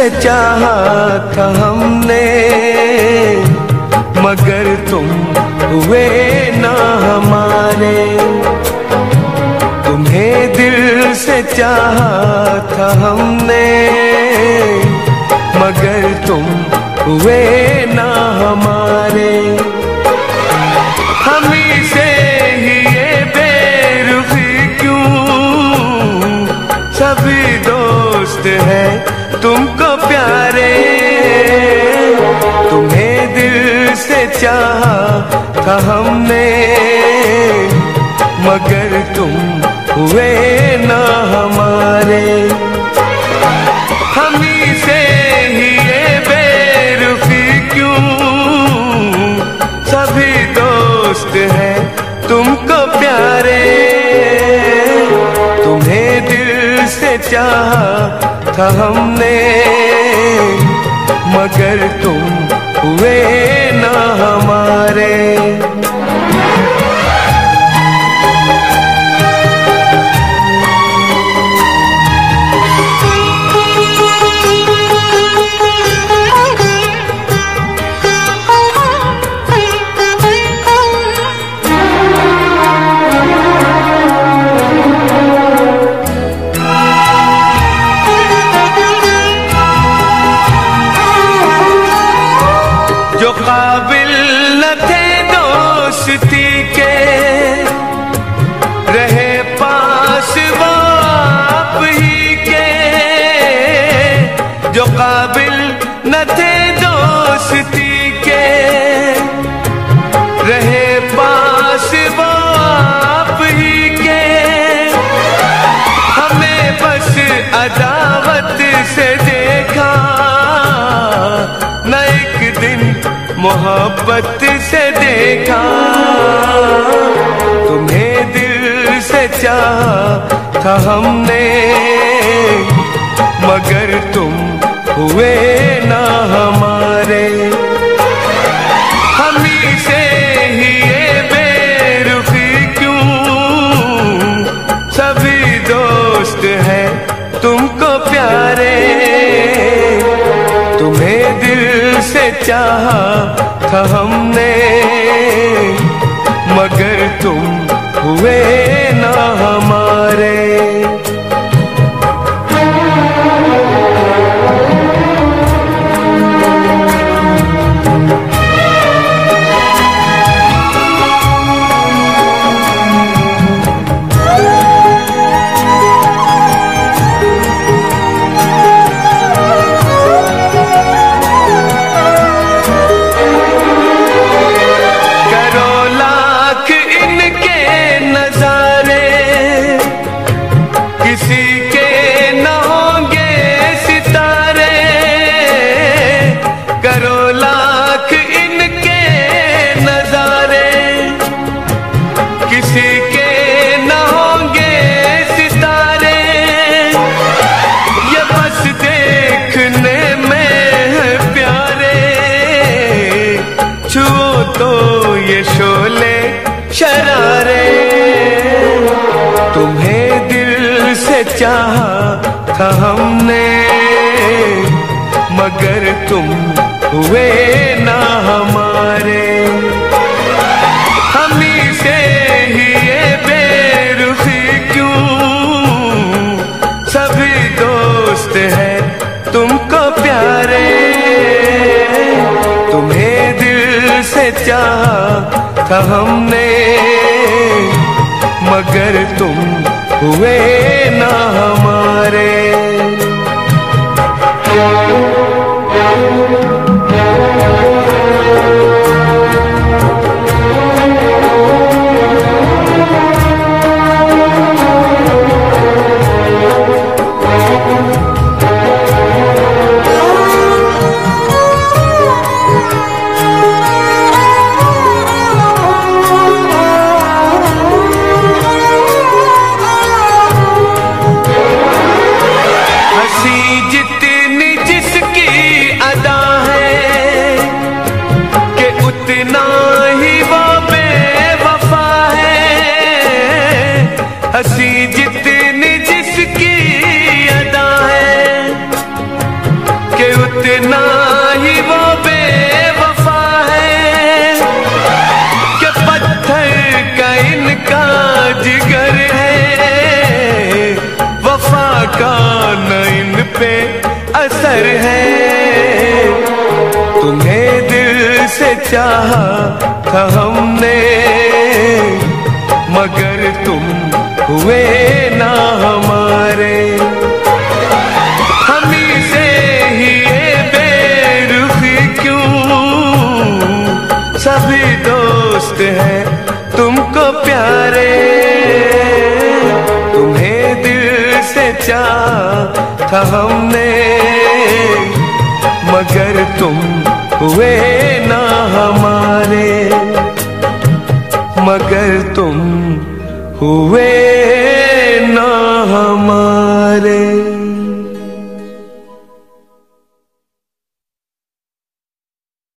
से चाहा था हमने, मगर तुम हुए ना हमारे। तुम्हें दिल से चाहा था हमने, मगर तुम हुए ना हमारे। हमी से ही ये बेरुखी क्यों, सभी दोस्त हैं तुमको प्यारे। तुम्हें दिल से चाहा था हमने, मगर तुम हुए ना हमारे। हमी से ही ये बेरुखी क्यों, सभी दोस्त हैं तुमको प्यारे। तुम्हें दिल से चाहा था हमने, मगर तुम हुए ना हमारे। जो काबिल न थे दोस्ती के, रहे पास वो आप ही के। जो काबिल न थे दोस्ती के, रहे पास वो आप ही के। हमें बस अदावत से देखा, न एक दिन मोहब्बत से देखा। तुम्हें दिल से चाहा था हमने, मगर तुम हुए ना हमारे। हमी से ही ये बेरुखी क्यों, सभी दोस्त हैं तुमको प्यारे। तुम्हें दिल से चाहा था हमने, मगर तुम हुए ना हमारे। तो ये शोले शरारे, तुम्हें दिल से चाहा था हमने, मगर तुम हुए ना हमारे। हमी से ही ये बेरुखी क्यों, सभी दोस्त हैं तुमको प्यारे। तुम्हें दिल से चाहा था हमने, मगर तुम हुए ना हमारे। जितनी जिसकी अदा पे असर है। तुम्हें दिल से चाहा था हमने, मगर तुम हुए ना हमारे। हमी से ही ये बेरुखी क्यों, सभी दोस्त हैं तुमको प्यारे। तुम्हें दिल से चाहा था हमने, मगर तुम हुए ना हमारे, मगर तुम हुए ना